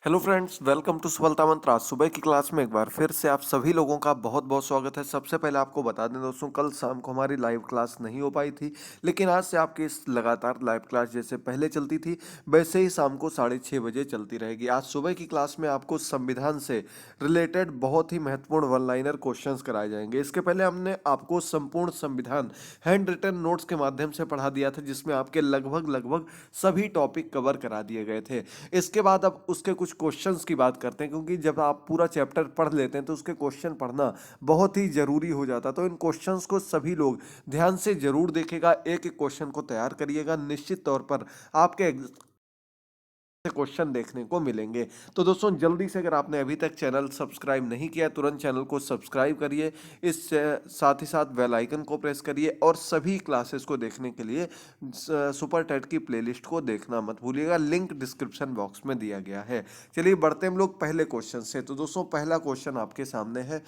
Hello friends, welcome to सफलता मंत्र। आज सुबह की क्लास में एक बार फिर से आप सभी लोगों का बहुत बहुत स्वागत है। सबसे पहले आपको बता दें दोस्तों, कल शाम को हमारी लाइव क्लास नहीं हो पाई थी, लेकिन आज से आपकी इस लगातार लाइव क्लास जैसे पहले चलती थी वैसे ही शाम को 6:30 बजे चलती रहेगी। आज सुबह की क्लास में आपको संविधान से रिलेटेड बहुत ही महत्वपूर्ण वन लाइनर क्वेश्चंस कराए जाएंगे। इसके पहले हमने आपको संपूर्ण संविधान हैंड रिटन नोट्स के माध्यम से पढ़ा दिया था, जिसमें आपके लगभग लगभग सभी टॉपिक कवर करा दिए गए थे। इसके बाद अब उसके कुछ क्वेश्चंस की बात करते हैं, क्योंकि जब आप पूरा चैप्टर पढ़ लेते हैं तो उसके क्वेश्चन पढ़ना बहुत ही जरूरी हो जाता है। तो इन क्वेश्चंस को सभी लोग ध्यान से जरूर देखेगा, एक एक क्वेश्चन को तैयार करिएगा। निश्चित तौर पर आपके क्वेश्चन देखने को मिलेंगे। तो दोस्तों, जल्दी से अगर आपने अभी तक चैनल सब्सक्राइब नहीं किया है, तुरंत चैनल को सब्सक्राइब करिए। इस साथ ही साथ बेल आइकन को प्रेस करिए और सभी क्लासेस को देखने के लिए सुपर टेट की प्लेलिस्ट को देखना मत भूलिएगा। लिंक डिस्क्रिप्शन बॉक्स में दिया गया है। चलिए बढ़ते हम लोग पहले क्वेश्चन से। तो दोस्तों, पहला क्वेश्चन आपके सामने है,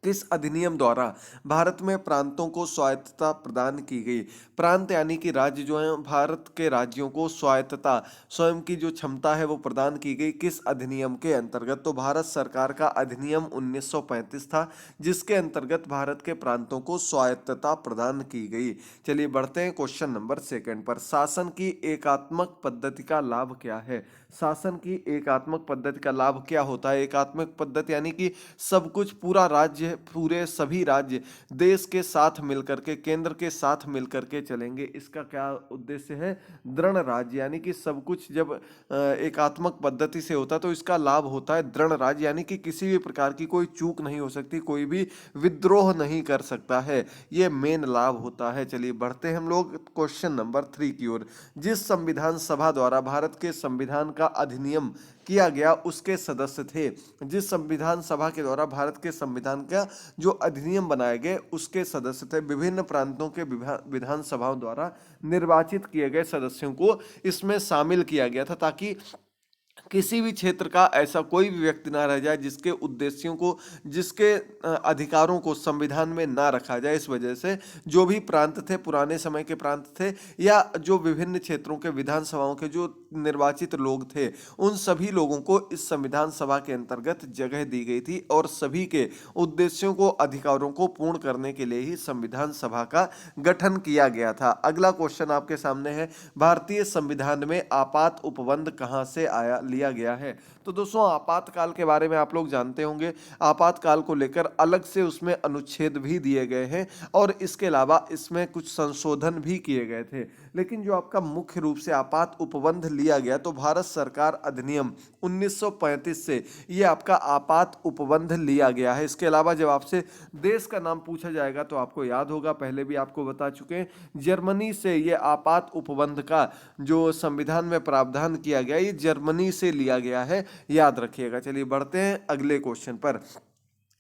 किस अधिनियम द्वारा भारत में प्रांतों को स्वायत्तता प्रदान की गई। प्रांत यानी कि राज्य जो है, भारत के राज्यों को स्वायत्तता, स्वयं की जो क्षमता है वो प्रदान की गई किस अधिनियम के अंतर्गत। तो भारत सरकार का अधिनियम 1935 था, जिसके अंतर्गत भारत के प्रांतों को स्वायत्तता प्रदान की गई। चलिए बढ़ते हैं क्वेश्चन नंबर सेकंड पर। शासन की एकात्मक पद्धति का लाभ क्या है। शासन की एकात्मक पद्धति का लाभ क्या होता है। एकात्मक पद्धति यानी कि सब कुछ, पूरा राज्य, पूरे सभी राज्य देश के साथ मिलकर के, केंद्र के साथ मिलकर के चलेंगे। इसका क्या उद्देश्य है। दृढ़ राज्य यानी कि सब कुछ जब एकात्मक पद्धति से होता है तो इसका लाभ होता है दृढ़ राज्य, यानी कि किसी भी प्रकार की कोई चूक नहीं हो सकती, कोई भी विद्रोह नहीं कर सकता है। ये मेन लाभ होता है। चलिए बढ़ते हैं हम लोग क्वेश्चन नंबर 3 की ओर। जिस संविधान सभा द्वारा भारत के संविधान का अधिनियम किया गया उसके सदस्य थे। जिस संविधान सभा के द्वारा भारत के संविधान का जो अधिनियम बनाए गए उसके सदस्य थे। विभिन्न प्रांतों के विधान सभाओं द्वारा निर्वाचित किए गए सदस्यों को इसमें शामिल किया गया था, ताकि किसी भी क्षेत्र का ऐसा कोई भी व्यक्ति ना रह जाए जिसके उद्देश्यों को, जिसके अधिकारों को संविधान में ना रखा जाए। इस वजह से जो भी प्रांत थे, पुराने समय के प्रांत थे, या जो विभिन्न क्षेत्रों के विधानसभाओं के जो निर्वाचित लोग थे, उन सभी लोगों को इस संविधान सभा के अंतर्गत जगह दी गई थी और सभी के उद्देश्यों को, अधिकारों को पूर्ण करने के लिए ही संविधान सभा का गठन किया गया था। अगला क्वेश्चन आपके सामने है, भारतीय संविधान में आपात उपबंध कहां से आया लिया गया है। तो दोस्तों, आपातकाल के बारे में आप लोग जानते होंगे। आपातकाल को लेकर अलग से उसमें अनुच्छेद भी दिए गए हैं और इसके अलावा इसमें कुछ संशोधन भी किए गए थे। लेकिन जो आपका मुख्य रूप से आपात उपबंध लिया गया, तो भारत सरकार अधिनियम 1935 से ये आपका आपात उपबंध लिया गया है। इसके अलावा जब आपसे देश का नाम पूछा जाएगा तो आपको याद होगा, पहले भी आपको बता चुके हैं, जर्मनी से ये आपात उपबंध का जो संविधान में प्रावधान किया गया, ये जर्मनी से लिया गया है, याद रखिएगा। चलिए बढ़ते हैं अगले क्वेश्चन पर।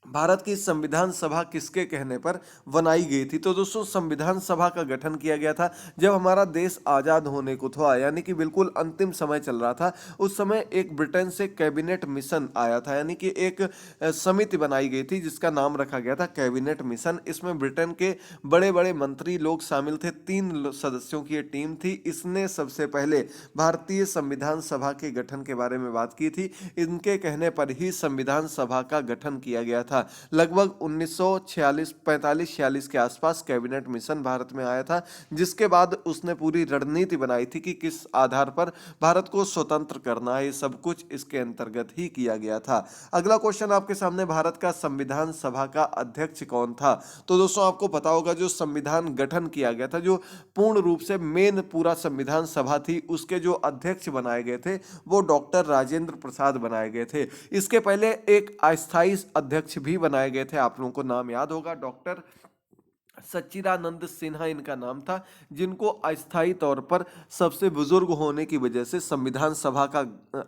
भारत की संविधान सभा किसके कहने पर बनाई गई थी। तो दोस्तों, संविधान सभा का गठन किया गया था जब हमारा देश आजाद होने को था, यानी कि बिल्कुल अंतिम समय चल रहा था। उस समय एक ब्रिटेन से कैबिनेट मिशन आया था, यानी कि एक समिति बनाई गई थी जिसका नाम रखा गया था कैबिनेट मिशन। इसमें ब्रिटेन के बड़े बड़े मंत्री लोग शामिल थे, 3 सदस्यों की ये टीम थी। इसने सबसे पहले भारतीय संविधान सभा के गठन के बारे में बात की थी। इनके कहने पर ही संविधान सभा का गठन किया गया था। लगभग 1946, 45-46 के आसपास कैबिनेट मिशन भारत में आया था, जिसके बाद उसने पूरी रणनीति बनाई थी कि किस आधार पर भारत को स्वतंत्र करना है। ये सब कुछ इसके अंतर्गत ही किया गया था। अगला क्वेश्चन आपके सामने, भारत का संविधान सभा का अध्यक्ष कौन था। तो दोस्तों, आपको पता होगा जो संविधान गठन किया गया था, जो पूर्ण रूप से मेन पूरा संविधान सभा थी, उसके जो अध्यक्ष बनाए गए थे वो डॉक्टर राजेंद्र प्रसाद बनाए गए थे। इसके पहले एक अस्थायी अध्यक्ष भी बनाए गए थे, आप लोगों को नाम याद होगा, डॉक्टर सच्चिदानंद सिन्हा इनका नाम था, जिनको अस्थायी तौर पर सबसे बुजुर्ग होने की वजह से संविधान सभा का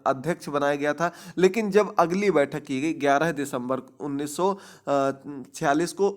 अध्यक्ष बनाया गया था। लेकिन जब अगली बैठक की गई 11 दिसंबर 1946 को,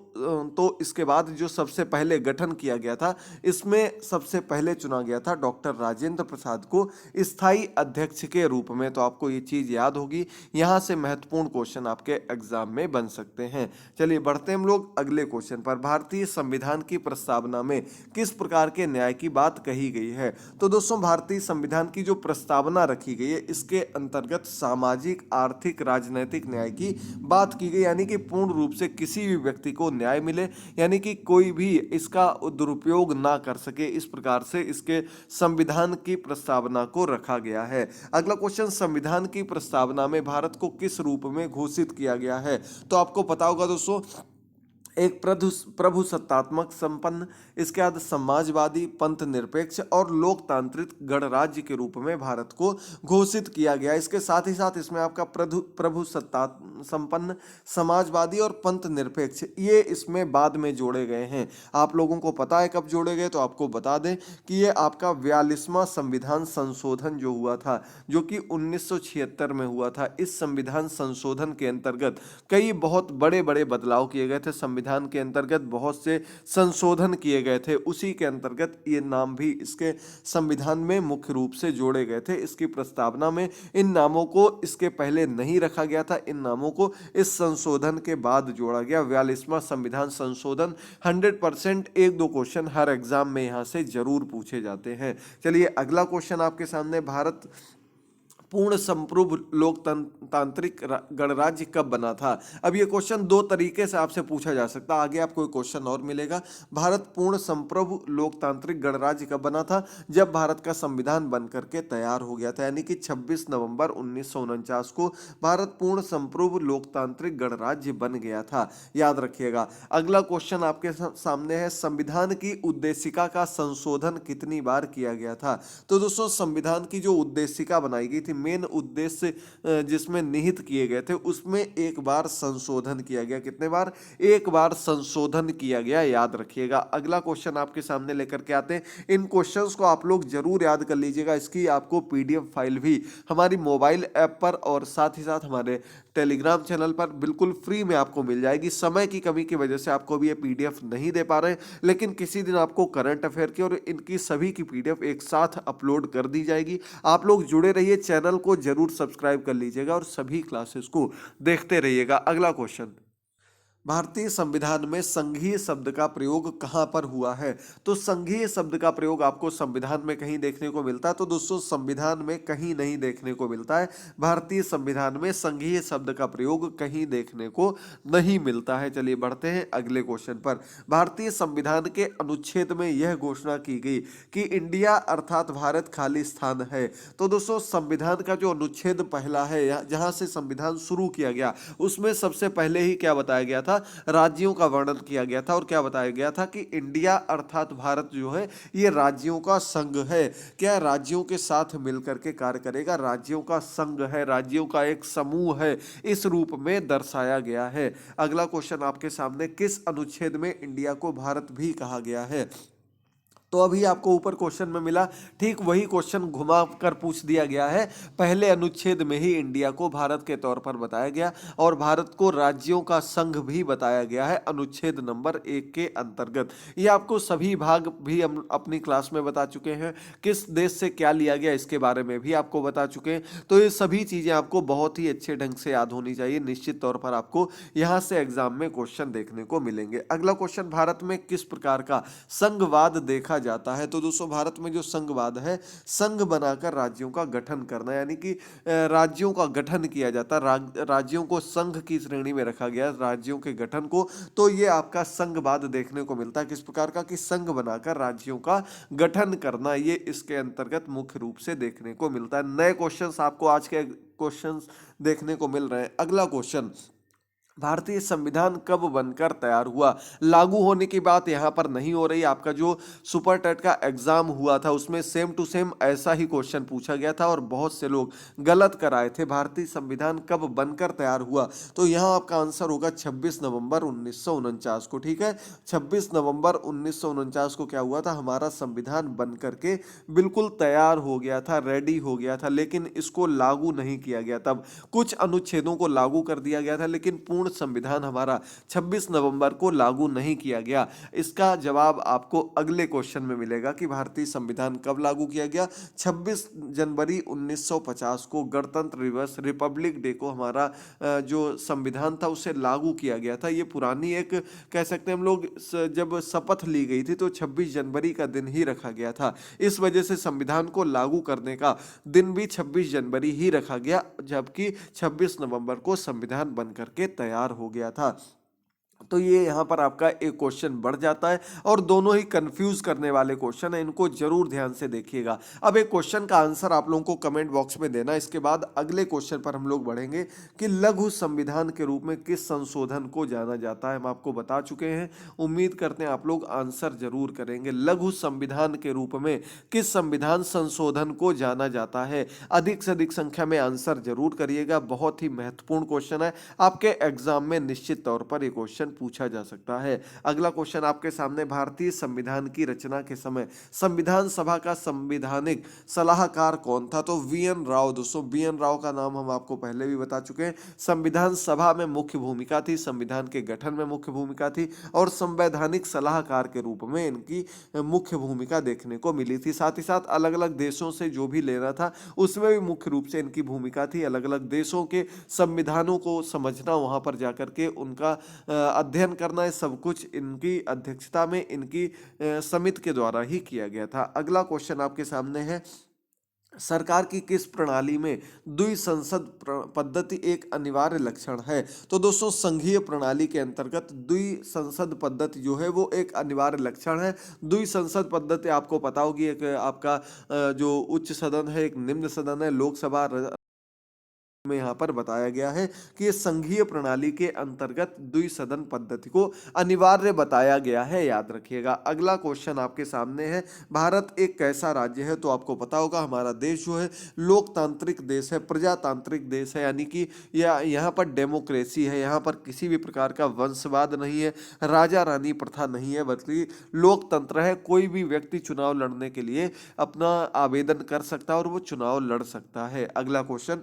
तो इसके बाद जो सबसे पहले गठन किया गया था, इसमें सबसे पहले चुना गया था डॉक्टर राजेंद्र प्रसाद को स्थायी अध्यक्ष के रूप में। तो आपको ये चीज याद होगी, यहां से महत्वपूर्ण क्वेश्चन आपके एग्जाम में बन सकते हैं। चलिए बढ़ते हैं हम लोग अगले क्वेश्चन पर। भारतीय संविधान की प्रस्तावना में किस प्रकार के न्याय की बात कही गई है? तो दोस्तों भारतीय संविधान की जो प्रस्तावना रखी गई है इसके अंतर्गत सामाजिक, आर्थिक, राजनीतिक न्याय की बात की गई, यानी कि पूर्ण रूप से किसी भी व्यक्ति को न्याय मिले, यानी कि कोई भी इसका दुरुपयोग ना कर सके, इस प्रकार से इसके संविधान की प्रस्तावना को रखा गया है। अगला क्वेश्चन, संविधान की प्रस्तावना में भारत को किस रूप में घोषित किया गया है? तो आपको पता होगा दोस्तों, एक प्रभु सत्तात्मक संपन्न, इसके बाद समाजवादी, पंथ निरपेक्ष और लोकतांत्रिक गणराज्य के रूप में भारत को घोषित किया गया। इसके साथ ही साथ इसमें आपका प्रभु सत्ता संपन्न, समाजवादी और पंथ निरपेक्ष ये इसमें बाद में जोड़े गए हैं। आप लोगों को पता है कब जोड़े गए, तो आपको बता दें कि ये आपका 42वां संविधान संशोधन जो हुआ था, जो कि 1976 में हुआ था। इस संविधान संशोधन के अंतर्गत कई बहुत बड़े बड़े बदलाव किए गए थे। संविधान के अंतर्गत बहुत से संशोधन किए गए थे, उसी के अंतर्गत ये नाम भी इसके संविधान में मुख्य रूप से जोड़े गए थे। इसकी प्रस्तावना में इन नामों को इसके पहले नहीं रखा गया था, इन नामों को इस संशोधन के बाद जोड़ा गया। 42वां संविधान संशोधन 100% एक दो क्वेश्चन हर एग्जाम में यहां से जरूर पूछे जाते हैं। चलिए अगला क्वेश्चन आपके सामने, भारत पूर्ण संप्रभु लोकतांत्रिक गणराज्य कब बना था? अब ये क्वेश्चन दो तरीके से आपसे पूछा जा सकता है, आगे आपको एक क्वेश्चन और मिलेगा। भारत पूर्ण संप्रभु लोकतांत्रिक गणराज्य कब बना था? जब भारत का संविधान बन करके तैयार हो गया था, यानी कि 26 नवंबर 1949 को भारत पूर्ण संप्रभु लोकतांत्रिक गणराज्य बन गया था, याद रखिएगा। अगला क्वेश्चन आपके सामने है, संविधान की उद्देशिका का संशोधन कितनी बार किया गया था? तो दोस्तों संविधान की जो उद्देशिका बनाई गई थी, मेन उद्देश्य जिसमें निहित किए गए थे, उसमें एक बार संशोधन किया गया। कितने बार? एक बार संशोधन किया गया, याद रखिएगा। अगला क्वेश्चन आपके सामने लेकर के आते हैं। इन क्वेश्चंस को आप लोग जरूर याद कर लीजिएगा। इसकी आपको पीडीएफ फाइल भी हमारी मोबाइल ऐप पर और साथ ही साथ हमारे टेलीग्राम चैनल पर बिल्कुल फ्री में आपको मिल जाएगी। समय की कमी की वजह से आपको भी ये पीडीएफ नहीं दे पा रहे, लेकिन किसी दिन आपको करंट अफेयर की और इनकी सभी की पीडीएफ एक साथ अपलोड कर दी जाएगी। आप लोग जुड़े रहिए, चैनल को जरूर सब्सक्राइब कर लीजिएगा और सभी क्लासेस को देखते रहिएगा। अगला क्वेश्चन, भारतीय संविधान में संघीय शब्द का प्रयोग कहां पर हुआ है? तो संघीय शब्द का प्रयोग आपको संविधान में कहीं देखने को मिलता है? तो दोस्तों संविधान में कहीं नहीं देखने को मिलता है। भारतीय संविधान में संघीय शब्द का प्रयोग कहीं देखने को नहीं मिलता है। चलिए बढ़ते हैं अगले क्वेश्चन पर। भारतीय संविधान के अनुच्छेद में यह घोषणा की गई कि इंडिया अर्थात भारत खालिस्तान है। तो दोस्तों संविधान का जो अनुच्छेद पहला है, जहां से संविधान शुरू किया गया, उसमें सबसे पहले ही क्या बताया गया था? राज्यों का वर्णन किया गया था और क्या बताया गया था कि इंडिया अर्थात भारत जो है ये राज्यों का संघ है। क्या राज्यों के साथ मिलकर के कार्य करेगा? राज्यों का संघ है, राज्यों का एक समूह है, इस रूप में दर्शाया गया है। अगला क्वेश्चन आपके सामने, किस अनुच्छेद में इंडिया को भारत भी कहा गया है? तो अभी आपको ऊपर क्वेश्चन में मिला, ठीक वही क्वेश्चन घुमा कर पूछ दिया गया है। पहले अनुच्छेद में ही इंडिया को भारत के तौर पर बताया गया और भारत को राज्यों का संघ भी बताया गया है अनुच्छेद नंबर 1 के अंतर्गत। ये आपको सभी भाग भी हम अपनी क्लास में बता चुके हैं। किस देश से क्या लिया गया इसके बारे में भी आपको बता चुके हैं। तो ये सभी चीजें आपको बहुत ही अच्छे ढंग से याद होनी चाहिए। निश्चित तौर पर आपको यहाँ से एग्जाम में क्वेश्चन देखने को मिलेंगे। अगला क्वेश्चन, भारत में किस प्रकार का संघवाद देखा जाता है? तो दोस्तों भारत में जो संघवाद है, संघ बनाकर राज्यों का गठन करना, यानी कि राज्यों का गठन किया जाता, राज्यों को संघ की श्रेणी में रखा गया, राज्यों के गठन को। तो ये आपका संघवाद देखने को मिलता है। किस प्रकार का? कि संघ बनाकर राज्यों का गठन करना, ये इसके अंतर्गत मुख्य रूप से देखने को मिलता है। नए क्वेश्चंस आपको आज के क्वेश्चंस देखने को मिल रहे हैं। अगला क्वेश्चन, भारतीय संविधान कब बनकर तैयार हुआ? लागू होने की बात यहाँ पर नहीं हो रही। आपका जो सुपर टेट का एग्जाम हुआ था उसमें सेम टू सेम ऐसा ही क्वेश्चन पूछा गया था और बहुत से लोग गलत कराए थे। भारतीय संविधान कब बनकर तैयार हुआ? तो यहाँ आपका आंसर होगा 26 नवंबर 1949 को। ठीक है, 26 नवंबर 1949 को क्या हुआ था? हमारा संविधान बन करके बिल्कुल तैयार हो गया था, रेडी हो गया था, लेकिन इसको लागू नहीं किया गया। तब कुछ अनुच्छेदों को लागू कर दिया गया था, लेकिन पूर्ण पूर्ण संविधान हमारा 26 नवंबर को लागू नहीं किया गया? इसका जवाब आपको अगले क्वेश्चन में मिलेगा कि भारतीय संविधान कब लागू किया गया। 26 जनवरी 1950 को गणतंत्र दिवस, रिपब्लिक डे को हमारा जो संविधान था उसे लागू किया गया था। ये पुरानी एक कह सकते हैं हम लोग जब शपथ ली गई थी तो 26 जनवरी का दिन ही रखा गया था। इस वजह से संविधान को लागू करने का दिन भी 26 जनवरी ही रखा गया, जबकि 26 नवंबर को संविधान बन करके तैयार हो गया था। तो ये यहाँ पर आपका एक क्वेश्चन बढ़ जाता है और दोनों ही कंफ्यूज करने वाले क्वेश्चन है, इनको जरूर ध्यान से देखिएगा। अब एक क्वेश्चन का आंसर आप लोगों को कमेंट बॉक्स में देना। इसके बाद अगले क्वेश्चन पर हम लोग बढ़ेंगे कि लघु संविधान के रूप में किस संशोधन को जाना जाता है। हम आपको बता चुके हैं, उम्मीद करते हैं आप लोग आंसर जरूर करेंगे। लघु संविधान के रूप में किस संविधान संशोधन को जाना जाता है? अधिक से अधिक संख्या में आंसर जरूर करिएगा, बहुत ही महत्वपूर्ण क्वेश्चन है, आपके एग्जाम में निश्चित तौर पर ये क्वेश्चन पूछा जा सकता है। अगला क्वेश्चन आपके सामने, भारतीय संविधान की रचना के समय संविधान सभा का संवैधानिक सलाहकार कौन था? तो वीएन राव। दोस्तों वीएन राव का नाम हम आपको पहले भी बता चुके हैं। संविधान सभा में मुख्य भूमिका थी, संविधान के गठन में मुख्य भूमिका थी और संवैधानिक सलाहकार के रूप में इनकी मुख्य भूमिका देखने को मिली थी। साथ ही साथ अलग अलग देशों से जो भी लेना था उसमें भी मुख्य रूप से इनकी भूमिका थी। अलग अलग देशों के संविधानों को समझना, वहां पर जाकर के उनका अध्ययन करना, है सब कुछ इनकी अध्यक्षता में, इनकी समिति के द्वारा ही किया गया था। अगला क्वेश्चन आपके सामने है, सरकार की किस प्रणाली में द्विसंसद पद्धति एक अनिवार्य लक्षण है? तो दोस्तों संघीय प्रणाली के अंतर्गत द्विसंसद पद्धति जो है वो एक अनिवार्य लक्षण है। द्विसंसद पद्धति आपको पता होगी, एक आपका जो उच्च सदन है, एक निम्न सदन है, लोकसभा में यहाँ पर बताया गया है कि संघीय प्रणाली के अंतर्गत द्विसदन पद्धति को अनिवार्य बताया गया है, याद रखिएगा। अगला क्वेश्चन आपके सामने है, भारत एक कैसा राज्य है? तो आपको पता होगा हमारा देश जो है लोकतांत्रिक देश है, प्रजातांत्रिक देश है, यानी कि यहाँ पर डेमोक्रेसी है, यहाँ पर किसी भी प्रकार का वंशवाद नहीं है, राजा रानी प्रथा नहीं है, बल्कि लोकतंत्र है। कोई भी व्यक्ति चुनाव लड़ने के लिए अपना आवेदन कर सकता है और वो चुनाव लड़ सकता है। अगला क्वेश्चन,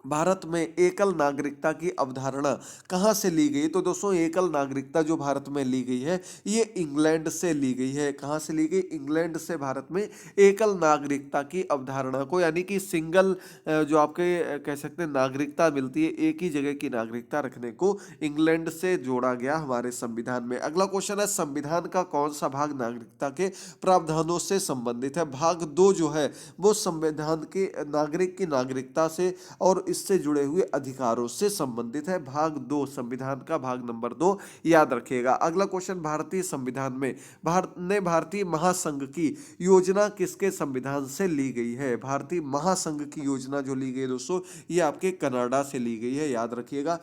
भारत में एकल नागरिकता की अवधारणा कहाँ से ली गई? तो दोस्तों एकल नागरिकता जो भारत में ली गई है ये इंग्लैंड से ली गई है। कहाँ से ली गई? इंग्लैंड से भारत में एकल नागरिकता की अवधारणा को, यानी कि सिंगल जो आपके कह सकते हैं नागरिकता मिलती है, एक ही जगह की नागरिकता रखने को इंग्लैंड से जोड़ा गया हमारे संविधान में। अगला क्वेश्चन है, संविधान का कौन सा भाग नागरिकता के प्रावधानों से संबंधित है? भाग 2 जो है वो संविधान के नागरिक की नागरिकता से और इससे जुड़े हुए अधिकारों से संबंधित है। भाग 2 संविधान का भाग नंबर 2 याद रखिएगा। अगला क्वेश्चन, भारतीय संविधान में भारतीय महासंघ की योजना किसके संविधान से ली गई है? भारतीय महासंघ की योजना जो ली गई दोस्तों ये आपके कनाडा से ली गई है, याद रखिएगा।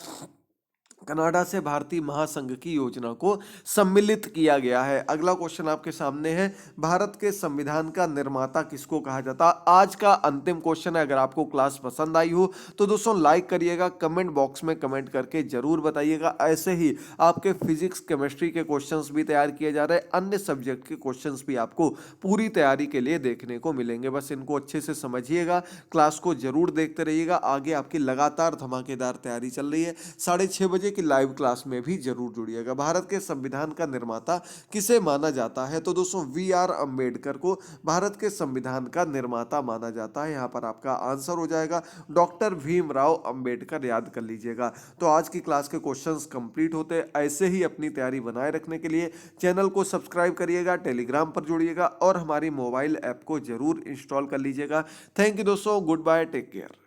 कनाडा से भारतीय महासंघ की योजना को सम्मिलित किया गया है। अगला क्वेश्चन आपके सामने है, भारत के संविधान का निर्माता किसको कहा जाता है? आज का अंतिम क्वेश्चन है। अगर आपको क्लास पसंद आई हो तो दोस्तों लाइक करिएगा, कमेंट बॉक्स में कमेंट करके जरूर बताइएगा। ऐसे ही आपके फिजिक्स केमिस्ट्री के क्वेश्चंस भी तैयार किए जा रहे हैं, अन्य सब्जेक्ट के क्वेश्चंस भी आपको पूरी तैयारी के लिए देखने को मिलेंगे। बस इनको अच्छे से समझिएगा, क्लास को जरूर देखते रहिएगा। आगे आपकी लगातार धमाकेदार तैयारी चल रही है। 6:30 बजे की लाइव क्लास में भी जरूर जुड़िएगा। भारत के संविधान का निर्माता किसे माना जाता है? तो दोस्तों वी.आर. अंबेडकर को भारत के संविधान का निर्माता माना जाता है। यहाँ पर आपका आंसर हो जाएगा डॉक्टर भीमराव अंबेडकर, याद कर लीजिएगा। तो आज की क्लास के क्वेश्चंस कंप्लीट होते। ऐसे ही अपनी तैयारी बनाए रखने के लिए चैनल को सब्सक्राइब करिएगा, टेलीग्राम पर जुड़िएगा और हमारी मोबाइल ऐप को जरूर इंस्टॉल कर लीजिएगा। थैंक यू दोस्तों, गुड बाय, टेक केयर।